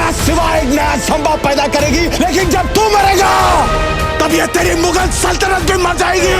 तेरा सिवा एक नया संभव पैदा करेगी, लेकिन जब तू मरेगा तब ये तेरी मुगल सल्तनत भी मर जाएगी।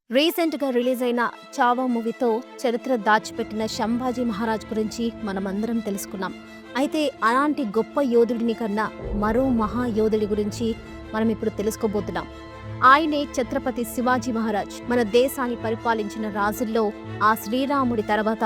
రీసెంట్ గా రిలీజ్ అయిన చావా మూవీతో చరిత్ర దాచిపెట్టిన సంభాజీ మహారాజ్ గురించి మనమందరం తెలుసుకున్నాం. అయితే అలాంటి గొప్ప యోధుడిని కన్నా మరో మహాయోధుడి గురించి మనం ఇప్పుడు తెలుసుకోబోతున్నాం. ఆయనే ఛత్రపతి శివాజీ మహారాజ్. మన దేశాన్ని పరిపాలించిన రాజుల్లో ఆ శ్రీరాముడి తర్వాత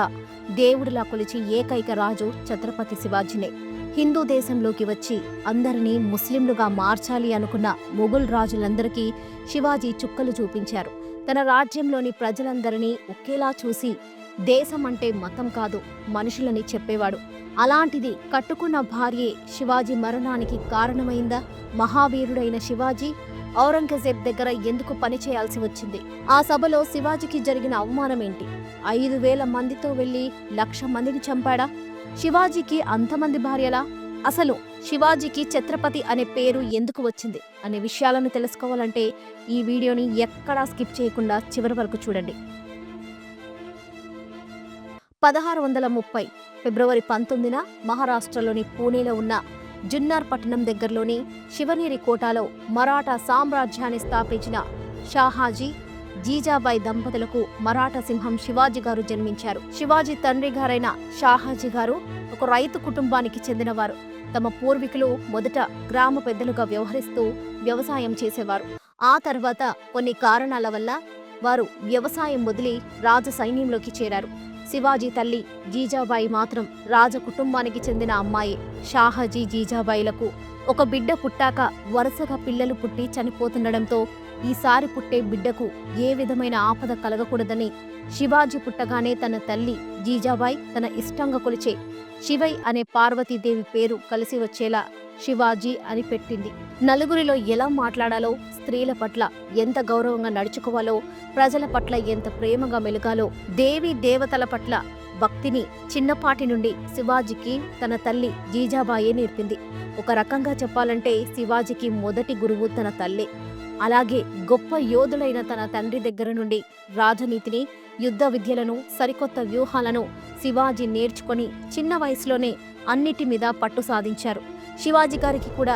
దేవుడిలా కొలిచి ఏకైక రాజు ఛత్రపతి శివాజీనే. హిందూ దేశంలోకి వచ్చి అందరినీ ముస్లింలుగా మార్చాలి అనుకున్న మొఘల్ రాజులందరికీ శివాజీ చుక్కలు చూపించారు. తన రాజ్యంలోని ప్రజలందరినీ ఒకేలా చూసి దేశం అంటే మతం కాదు మనుషులని చెప్పేవాడు. అలాంటిది కట్టుకున్న భార్యే శివాజీ మరణానికి కారణమైందా? మహావీరుడైన శివాజీ ఔరంగజేబ్ దగ్గర ఎందుకు పనిచేయాల్సి వచ్చింది? ఆ సభలో శివాజీకి జరిగిన అవమానం ఏంటి? 5,000 మందితో వెళ్లి 1,00,000 మందిని చంపాడా? శివాజీకి అంతమంది భార్యలా? అసలు శివాజీకి ఛత్రపతి అనే పేరు ఎందుకు వచ్చింది అనే విషయాలను తెలుసుకోవాలంటే ఈ వీడియోని ఎక్కడా స్కిప్ చేయకుండా చివరి వరకు చూడండి. 1630 ఫిబ్రవరి 19న మహారాష్ట్రలోని పూణేలో ఉన్న జున్నార్ పట్టణం దగ్గరలోని శివనేరి కోటలో మరాఠా సామ్రాజ్యాన్ని స్థాపించిన షాహాజీ జీజాబాయి దంపతులకు మరాఠా సింహం శివాజీ గారు జన్మించారు. శివాజీ తండ్రి గారైన షాహాజీ గారు ఒక రైతు కుటుంబానికి చెందినవారు. తమ పూర్వీకులు మొదట గ్రామ పెద్దలుగా వ్యవహరిస్తూ వ్యవసాయం చేసేవారు. ఆ తర్వాత కొన్ని కారణాల వల్ల వారు వ్యవసాయం వదిలి రాజ సైన్యంలోకి చేరారు. శివాజీ తల్లి జీజాబాయి మాత్రం రాజ కుటుంబానికి చెందిన అమ్మాయి. షాహాజీ జీజాబాయిలకు ఒక బిడ్డ పుట్టాక వరుసగా పిల్లలు పుట్టి చనిపోతుండడంతో ఈసారి పుట్టే బిడ్డకు ఏ విధమైన ఆపద కలగకూడదని శివాజీ పుట్టగానే తన తల్లి జీజాబాయి తన ఇష్టంగా కొలిచే శివై అనే పార్వతీదేవి పేరు కలిసి వచ్చేలా శివాజీ అని పెట్టింది. నలుగురిలో ఎలా మాట్లాడాలో, స్త్రీల పట్ల ఎంత గౌరవంగా నడుచుకోవాలో, ప్రజల పట్ల ఎంత ప్రేమగా మెలగాలో, దేవీ దేవతల పట్ల భక్తిని చిన్నపాటి నుండి శివాజీకి తన తల్లి జీజాబాయే నేర్పింది. ఒక రకంగా చెప్పాలంటే శివాజీకి మొదటి గురువు తన తల్లే. అలాగే గొప్ప యోధులైన తన తండ్రి దగ్గర నుండి రాజనీతిని, యుద్ధ విద్యలను, సరికొత్త వ్యూహాలను శివాజీ నేర్చుకొని చిన్న వయసులోనే అన్నిటి మీద పట్టు సాధించారు. శివాజీ గారికి కూడా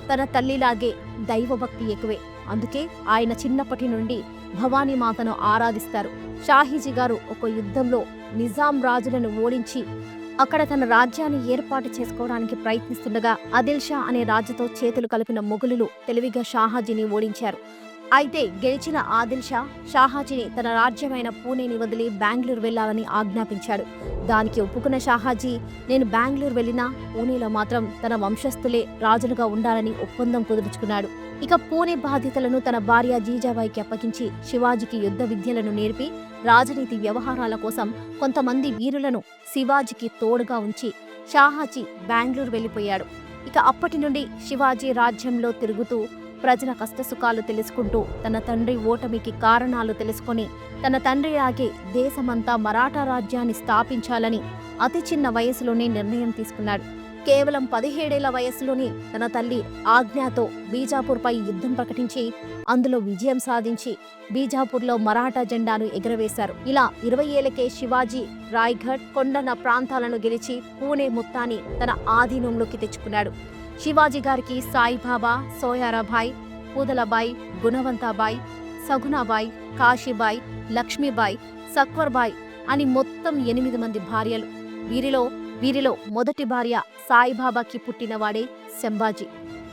తన తల్లిలాగే దైవభక్తి ఎక్కువే. అందుకే ఆయన చిన్నప్పటి నుండి భవానీ మాతను ఆరాధిస్తారు. షాహీజీ గారు ఒక యుద్ధంలో నిజాం రాజులను ఓడించి అక్కడ తన రాజ్యాన్ని ఏర్పాటు చేసుకోవడానికి ప్రయత్నిస్తుండగా ఆదిల్ షా అనే రాజుతో చేతులు కలిపిన మొఘలులు తెలివిగా షాహాజీని ఓడించారు. అయితే గెలిచిన ఆదిల్ షా షాహాజీని తన రాజ్యమైన పూణేని వదిలి బెంగళూరు వెళ్లాలని ఆజ్ఞాపించాడు. దానికి ఒప్పుకున్న షాహాజీ నేను బెంగళూరు వెళ్లినా పూణేలో మాత్రం తన వంశస్థులే రాజులుగా ఉండాలని ఒప్పందం కుదుర్చుకున్నాడు. ఇక పూణే బాధ్యతలను తన భార్య జీజాబాయికి అప్పగించి శివాజీకి యుద్ధ విద్యలను నేర్పి రాజనీతి వ్యవహారాల కోసం కొంతమంది వీరులను శివాజీకి తోడుగా ఉంచి షాహాజీ బెంగళూరు వెళ్లిపోయాడు. ఇక అప్పటి నుండి శివాజీ రాజ్యంలో తిరుగుతూ ప్రజల కష్టసుఖాలు తెలుసుకుంటూ తన తండ్రి ఓటమికి కారణాలు తెలుసుకొని తన తండ్రిలాగే దేశమంతా మరాఠా రాజ్యాన్ని స్థాపించాలని అతి చిన్న వయసులోనే నిర్ణయం తీసుకున్నాడు. కేవలం 17 ఏళ్ల వయసులోనే తన తల్లి ఆజ్ఞతో బీజాపూర్పై యుద్ధం ప్రకటించి అందులో విజయం సాధించి బీజాపూర్లో మరాఠా జెండాను ఎగురవేశారు. ఇలా 20 ఏళ్లకే శివాజీ రాయ్గఢ్, కొండన ప్రాంతాలను గెలిచి పూణే మొత్తాన్ని తన ఆధీనంలోకి తెచ్చుకున్నాడు. శివాజీ గారికి సాయిబాబా, సోయారాబాయ్, పూదలబాయ్, గుణవంతాబాయ్, సగుణాబాయ్, కాశీబాయ్, లక్ష్మీబాయ్, సక్వర్బాయ్ అని మొత్తం 8 మంది భార్యలు. వీరిలో మొదటి భార్య సాయిబాబాకి పుట్టినవాడే సంభాజీ.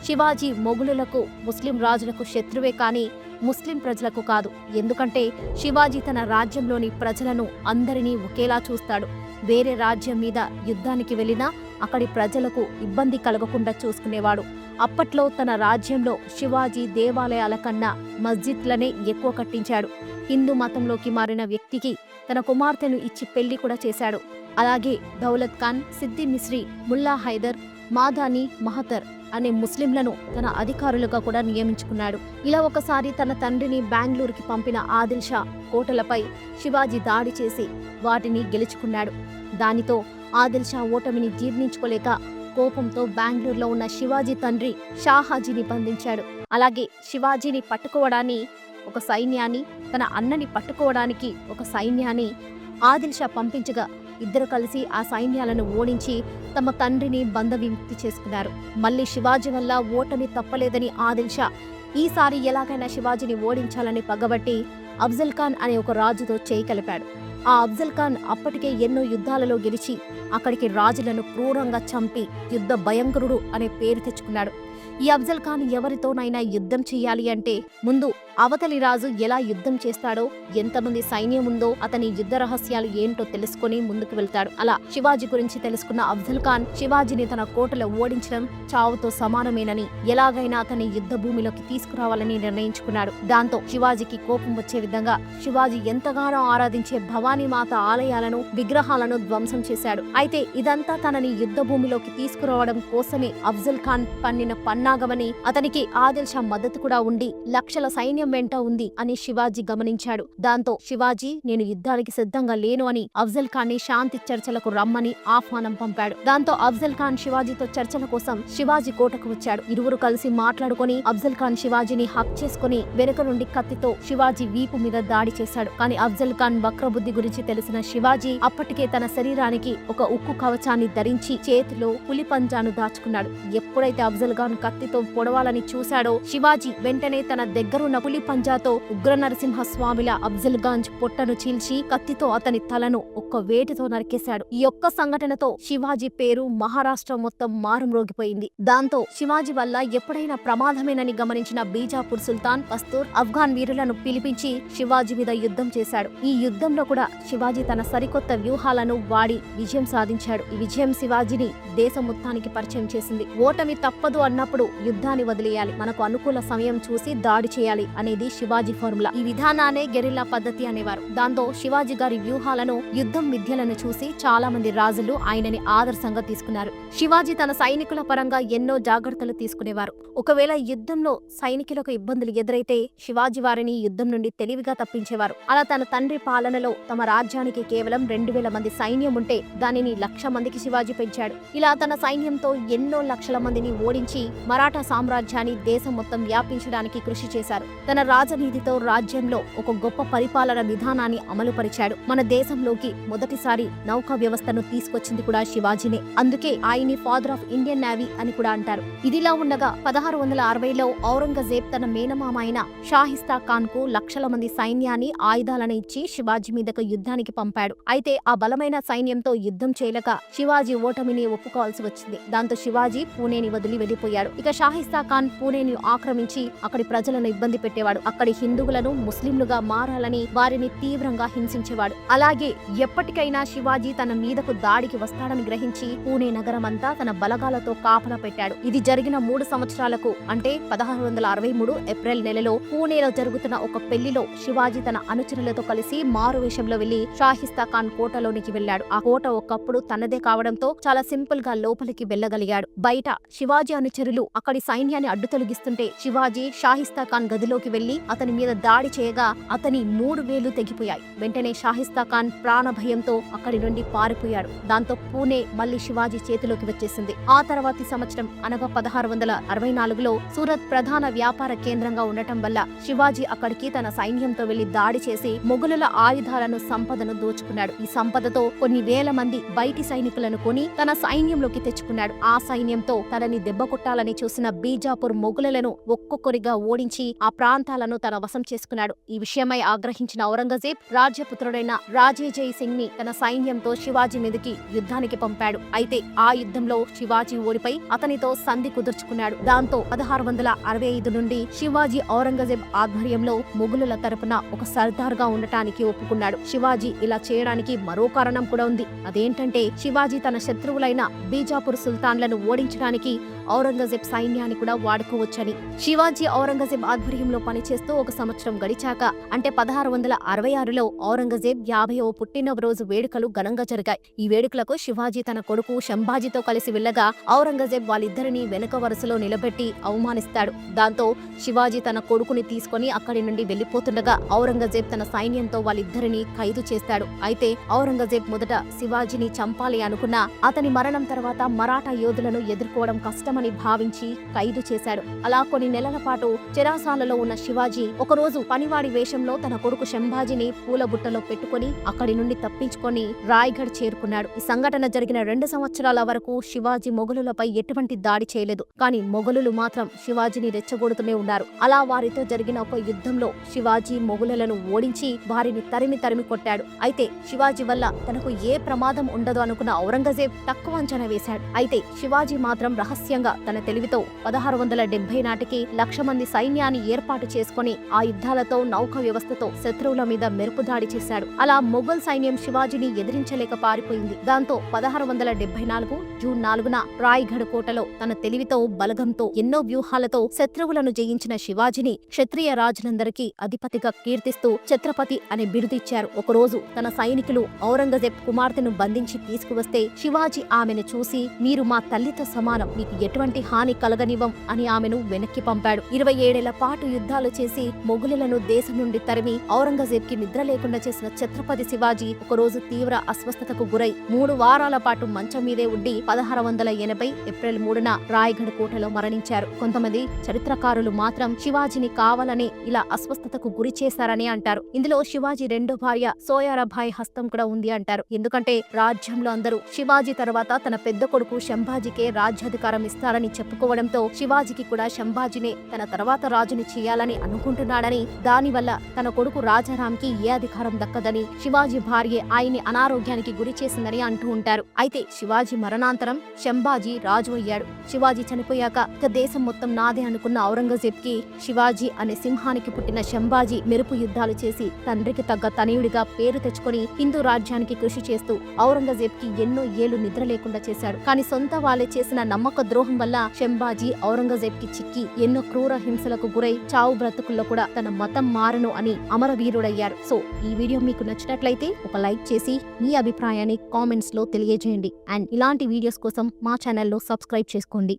శివాజీ మొఘలులకు, ముస్లిం రాజులకు శత్రువే కానీ ముస్లిం ప్రజలకు కాదు. ఎందుకంటే శివాజీ తన రాజ్యంలోని ప్రజలను అందరినీ ఒకేలా చూస్తాడు. వేరే రాజ్యం మీద యుద్ధానికి వెళ్ళినా అక్కడి ప్రజలకు ఇబ్బంది కలగకుండా చూసుకునేవాడు. అప్పట్లో తన రాజ్యంలో శివాజీ దేవాలయాల కన్నా మస్జిద్లనే ఎక్కువ కట్టించాడు. హిందూ మతంలోకి మారిన వ్యక్తికి తన కుమార్తెను ఇచ్చి పెళ్లి కూడా చేశాడు. అలాగే దౌలత్ ఖాన్, సిద్ది మిస్రీ, ముల్లా హైదర్, మాదాని మహతర్ అనే ముస్లింలను తన అధికారులుగా కూడా నియమించుకున్నాడు. ఇలా ఒకసారి తన తండ్రిని బెంగళూరుకి పంపిన ఆదిల్ షా కోటలపై శివాజీ దాడి చేసి వాటిని గెలుచుకున్నాడు. దానితో ఆదిల్ షా ఓటమిని జీర్ణించుకోలేక కోపంతో బెంగళూరులో ఉన్న శివాజీ తండ్రి షాహాజీని బంధించాడు. అలాగే శివాజీని పట్టుకోవడాన్ని ఒక సైన్యాన్ని, తన అన్నని పట్టుకోవడానికి ఒక సైన్యాన్ని ఆదిల్ షా పంపించగా ఇద్దరు కలిసి ఆ సైన్యాలను ఓడించి తమ తండ్రిని బంధ విముక్తి చేసుకున్నారు. మళ్ళీ శివాజీ వల్ల ఓటమి తప్పలేదని ఆదిల్ షా ఈసారి ఎలాగైనా శివాజీని ఓడించాలని పగబట్టి అఫ్జల్ ఖాన్ అనే ఒక రాజుతో చేయి కలిపాడు. ఆ అఫ్జల్ ఖాన్ అప్పటికే ఎన్నో యుద్ధాలలో గెలిచి అక్కడికి రాజులను క్రూరంగా చంపి యుద్ధ భయంకరుడు అనే పేరు తెచ్చుకున్నాడు. ఈ అఫ్జల్ ఖాన్ ఎవరితోనైనా యుద్ధం చెయ్యాలి అంటే ముందు అవతలి రాజు ఎలా యుద్ధం చేస్తాడో, ఎంతమంది సైన్యం ఉందో, అతని యుద్ధ రహస్యాలు ఏంటో తెలుసుకుని ముందుకు వెళ్తాడు. అలా శివాజీ గురించి తెలుసుకున్న అఫ్జల్ ఖాన్ శివాజీని తన కోటలో ఓడించడం చావుతో సమానమేనని, ఎలాగైనా అతని యుద్ధ భూమిలోకి తీసుకురావాలని నిర్ణయించుకున్నాడు. దాంతో శివాజీకి కోపం వచ్చే విధంగా శివాజీ ఎంతగానో ఆరాధించే భవానీ మాత ఆలయాలను, విగ్రహాలను ధ్వంసం చేశాడు. అయితే ఇదంతా తనని యుద్ధ భూమిలోకి తీసుకురావడం కోసమే అఫ్జల్ ఖాన్ పన్నిన పన్నాగమని, అతనికి ఆదిల్ షా మద్దతు కూడా ఉండి లక్షల సైన్యం వెంట ఉంది అని శివాజీ గమనించాడు. దాంతో శివాజీ నేను యుద్ధానికి సిద్ధంగా లేను అని అఫ్జల్ ఖాన్ ని శాంతి చర్చలకు రమ్మని ఆహ్వానం పంపాడు. దాంతో అఫ్జల్ ఖాన్ శివాజీతో చర్చల కోసం శివాజీ కోటకు వచ్చాడు. ఇరువురు కలిసి మాట్లాడుకుని అఫ్జల్ ఖాన్ శివాజీని హక్ చేసుకుని వెనుక నుండి కత్తితో శివాజీ వీపు మీద దాడి చేశాడు. కానీ అఫ్జల్ ఖాన్ వక్రబుద్ధి గురించి తెలిసిన శివాజీ అప్పటికే తన శరీరానికి ఒక ఉక్కు కవచాన్ని ధరించి చేతిలో పులి పంజాను దాచుకున్నాడు. ఎప్పుడైతే అఫ్జల్ ఖాన్ కత్తితో పొడవాలని చూశాడో శివాజీ వెంటనే తన దగ్గరున్న పులి పంజాతో ఉగ్ర నరసింహ స్వామిలా అఫ్జల్ ఖాన్ పొట్టను చీల్చి కత్తితో అతని తలను ఒక్క వేటుతో నరికేశాడు. ఈ ఒక్క సంఘటనతో శివాజీ పేరు మహారాష్ట్ర మొత్తం మారుమ్రోగిపోయింది. దాంతో శివాజీ వల్ల ఎప్పుడైనా ప్రమాదమేనని గమనించిన బీజాపూర్ సుల్తాన్ పస్తూర్ ఆఫ్ఘన్ వీరులను పిలిపించి శివాజీ మీద యుద్ధం చేశాడు. ఈ యుద్ధంలో కూడా శివాజీ తన సరికొత్త వ్యూహాలను వాడి విజయం సాధించాడు. ఈ విజయం శివాజీని దేశం మొత్తానికి పరిచయం చేసింది. ఓటమి తప్పదు అన్నప్పుడు యుద్ధాన్ని వదిలేయాలి, మనకు అనుకూల సమయం చూసి దాడి చేయాలి అనేది శివాజీ ఫార్ములా. ఈ విధానాన్ని గెరిల్లా పద్ధతి అనేవారు. దాంతో శివాజీ గారి వ్యూహాలను, యుద్ధం విద్యలను చూసి చాలా మంది రాజులు ఆయనని ఆదర్శంగా తీసుకున్నారు. శివాజీ తన సైనికుల పరంగా ఎన్నో జాగ్రత్తలు తీసుకునేవారు. ఒకవేళ యుద్ధంలో సైనికులకు ఇబ్బందులు ఎదురైతే శివాజీ వారిని యుద్ధం నుండి తెలివిగా తప్పించేవారు. అలా తన తండ్రి పాలనలో తమ రాజ్యానికి కేవలం 2000 మంది సైన్యం ఉంటే దానిని 1,00,000 మందికి శివాజీ పెంచాడు. ఇలా తన సైన్యంతో ఎన్నో లక్షల మందిని ఓడించి మరాఠా సామ్రాజ్యాన్ని దేశం మొత్తం వ్యాపించడానికి కృషి చేశారు. తన రాజనీతితో రాజ్యంలో ఒక గొప్ప పరిపాలన విధానాన్ని అమలుపరిచాడు. మన దేశంలోకి మొదటిసారి నౌకా వ్యవస్థను తీసుకొచ్చింది కూడా శివాజీనే. అందుకే ఆయన్ని ఫాదర్ ఆఫ్ ఇండియన్ నేవీ అని కూడా అంటారు. ఇదిలా ఉండగా 1660లో ఔరంగజేబ్ తన మేనమామ అయిన షాహిస్తా ఖాన్ కు లక్షల మంది సైన్యాన్ని, ఆయుధాలను ఇచ్చి శివాజీ మీదకు యుద్ధానికి పంపాడు. అయితే ఆ బలమైన సైన్యంతో యుద్ధం చేయలేక శివాజీ ఓటమిని ఒప్పుకోవాల్సి వచ్చింది. దాంతో శివాజీ పూణేని వదిలి వెళ్లిపోయాడు. ఇక షాహిస్తా ఖాన్ పూణేని ఆక్రమించి అక్కడి ప్రజలను ఇబ్బంది పెట్టేవాడు. అక్కడి హిందువులను ముస్లింలుగా మారాలని వారిని తీవ్రంగా హింసించేవాడు. అలాగే ఎప్పటికైనా శివాజీ తన మీదకు దాడికి వస్తాడని గ్రహించి పూణే నగరమంతా తన బలగాలతో కాపలా పెట్టాడు. ఇది జరిగిన 3 సంవత్సరాలకు అంటే 1663 ఏప్రిల్ నెలలో పూణేలో జరుగుతున్న ఒక పెళ్లిలో శివాజీ తన అనుచరులతో కలిసి మారు వేషంలో వెళ్లి షాహిస్తా ఖాన్ కోటలోనికి వెళ్లాడు. ఆ కోట ఒకప్పుడు తనదే కావడంతో చాలా సింపుల్ గా లోపలికి వెళ్లగలిగాడు. బయట శివాజీ అనుచరులు అక్కడి సైన్యాన్ని అడ్డు తొలగిస్తుంటే శివాజీ షాహిస్తా ఖాన్ గదిలోకి వెళ్లి అతని మీద దాడి చేయగా అతని 3 వేళ్లు తెగిపోయాయి. వెంటనే షాహిస్తా ఖాన్ ప్రాణ భయంతో అక్కడి నుండి పారిపోయాడు. దాంతో పూణే మళ్లీ శివాజీ చేతిలోకి వచ్చేసింది. ఆ తర్వాతి సంవత్సరం అనగా 1664లో సూరత్ ప్రధాన వ్యాపార కేంద్రంగా ఉండటం వల్ల శివాజీ అక్కడికి తన సైన్యంతో వెళ్లి దాడి చేసి మొఘలుల ఆయుధాలను, సంపదను దోచుకున్నాడు. ఈ సంపదతో కొన్ని వేల మంది బయటి సైనికులను కొని తన సైన్యంలోకి తెచ్చుకున్నాడు. ఆ సైన్యంతో తనని దెబ్బకొట్టాలని చూసిన బీజాపూర్ మొఘలులను ఒక్కొక్కరిగా ఓడించి ఆ ప్రాంతాలను తన వశం చేసుకున్నాడు. ఈ విషయమై ఆగ్రహించిన ఔరంగజేబ్ రాజ్యపుత్రుడైన రాజేజయ్ సింగ్ ని తన సైన్యంతో శివాజీ మీదకి యుద్ధానికి పంపాడు. అయితే ఆ యుద్ధంలో శివాజీ ఓడిపోయి అతనితో సంధి కుదుర్చుకున్నాడు. దాంతో 1665 నుండి శివాజీ ఔరంగజేబ్ ఆధ్వర్యంలో మొఘలుల తరపున ఒక సర్దార్ గా ఉండటానికి ఒప్పుకున్నాడు. శివాజీ ఇలా చేయడానికి మరో కారణం కూడా ఉంది. అదేంటంటే శివాజీ తన శత్రువులైన బీజాపూర్ సుల్తాన్లను ఓడించడానికి ఔరంగజేబ్ సైన్యాన్ని కూడా వాడుకోవచ్చని. శివాజీ ఔరంగజేబ్ ఆధ్వర్యంలో పనిచేస్తూ 1 సంవత్సరం గడిచాక అంటే 1666లో ఔరంగజేబ్ 50వ పుట్టినరోజు వేడుకలు ఘనంగా జరిగాయి. ఈ వేడుకలకు శివాజీ తన కొడుకు శంభాజీతో కలిసి వెళ్లగా ఔరంగజేబ్ వాళ్ళిద్దరిని వెనుక వరుసలో నిలబెట్టి అవమానిస్తాడు. దాంతో శివాజీ తన కొడుకుని తీసుకుని అక్కడి నుండి వెళ్లిపోతుండగా ఔరంగజేబ్ తన సైన్యంతో వాళ్ళిద్దరిని ఖైదు చేస్తాడు. అయితే ఔరంగజేబ్ మొదట శివాజీని చంపాలి అనుకున్నా అతని మరణం తర్వాత మరాఠా యోధులను ఎదుర్కోవడం కష్టమని భావించి ఖైదు చేశాడు. అలా కొన్ని నెలల పాటు చెరాసాలలో ఉన్న శివాజీ ఒకరోజు పనివాడి వేషంలో తన కొడుకు శంభాజీని పూల బుట్టలో పెట్టుకుని అక్కడి నుండి తప్పించుకొని రాయ్గఢ్ చేరుకున్నాడు. ఈ సంఘటన జరిగిన 2 సంవత్సరాల వరకు శివాజీ మొఘలులపై ఎటువంటి దాడి చేయలేదు. కానీ మొఘలులు మాత్రం శివాజీని రెచ్చగొడుతూనే ఉన్నారు. అలా వారితో జరిగిన ఒక యుద్ధంలో శివాజీ మొఘలులను ఓడించి వారిని తరిమి కొట్టాడు. అయితే శివాజీ వల్ల తనకు ఏ ప్రమాదం ఉండదు అనుకున్న ఔరంగజేబ్ తక్కువ అంచనా వేశాడు. అయితే శివాజీ మాత్రం రహస్యంగా తన తెలివితో 1670 నాటికి 1,00,000 మంది సైన్యాన్ని ఏర్పాటు చేసుకుని ఆ యుద్ధాలతో నౌక వ్యవస్థతో శత్రువుల మీద మెరుపు దాడి చేశాడు. అలా మొఘల్ సైన్యం శివాజీని ఎదిరించలేక పారిపోయింది. దాంతో 1674 జూన్ 4న రాయ్గఢ్ కోటలో తన తెలివితో బలగంతో ఎన్నో వ్యూహాలతో శత్రువులను జయించిన శివాజీని క్షత్రియ రాజులందరికీ అధిపతిగా కీర్తిస్తూ ఛత్రపతి అనే బిరుదిచ్చారు. ఒకరోజు తన సైనికులు ఔరంగజేబ్ కుమార్తెను బంధించి తీసుకువస్తే శివాజీ ఆమెను చూసి, మీరు మా తల్లితో సమానం, మీకు ఎటువంటి హాని కలగనివ్వం అని ఆమెను వెనక్కి పంపాడు. 27 ఏళ్ల పాటు యుద్ధాలు చేసి మొఘలులను దేశం నుండి తరిమి ఔరంగజేబ్ కి నిద్ర లేకుండా చేసిన ఛత్రపతి శివాజీ ఒకరోజు తీవ్ర అస్వస్థతకు గురై 3 వారాల పాటు మంచం మీదే ఉండి 1680 ఏప్రిల్ 3న రాయ్గఢ్ కోటలో మరణించారు. కొంతమంది చరిత్రకారులు మాత్రం శివాజీని కావాలని ఇలా అస్వస్థతకు గురి చేశారని అంటారు. ఇందులో శివాజీ రెండో భార్య సోయారాబాయి హస్తం కూడా ఉంది అంటారు. ఎందుకంటే రాజ్యంలో అందరూ శివాజీ తర్వాత తన పెద్ద కొడుకు శంభాజీకే రాజ్యాధికారం ఇస్తారని చెప్పుకోవడంతో శివాజీకి కూడా శంభాజీనే తన తర్వాత రాజుని చేయాలని అనుకుంటున్నాడని, దానివల్ల తన కొడుకు రాజారాంకి ఏ అధికారం దక్కదని శివాజీ భార్య ఆయన్ని అనారోగ్యానికి గురి చేసిందని అంటూ ఉంటారు. అయితే శివాజీ మరణాంతరం శంభాజీ రాజు అయ్యాడు. శివాజీ చనిపోయాక ఇక దేశం మొత్తం నాదే అనుకున్న ఔరంగజేబ్ కి శివాజీ అనే సింహానికి పుట్టిన శంభాజీ మెరుపు యుద్ధాలు చేసి తండ్రికి తగ్గ తనయుడిగా పేరు తెచ్చుకొని హిందూ రాజ్యానికి కృషి చేస్తూ ఔరంగజేబ్ కి ఎన్నో ఏళ్లు నిద్ర లేకుండా చేశాడు. కానీ సొంత వాళ్ళే చేసిన నమ్మక ద్రోహం వల్ల శంభాజీ ఔరంగజేబ్ కి చిక్కి ఎన్నో క్రూర హింసలకు గురై చావు బ్రతుకుల్లో కూడా తన మతం మారను అని అమరవీరుడయ్యాడు. సో ఈ వీడియో మీకు నచ్చినట్లయితే ఒక లైక్ చేసి మీ అభిప్రాయాన్ని కామెంట్స్ లో తెలియజేయండి. అండ్ ఇలాంటి వీడియోస్ కోసం మా ఛానల్లో సబ్స్క్రైబ్ చేసుకోండి.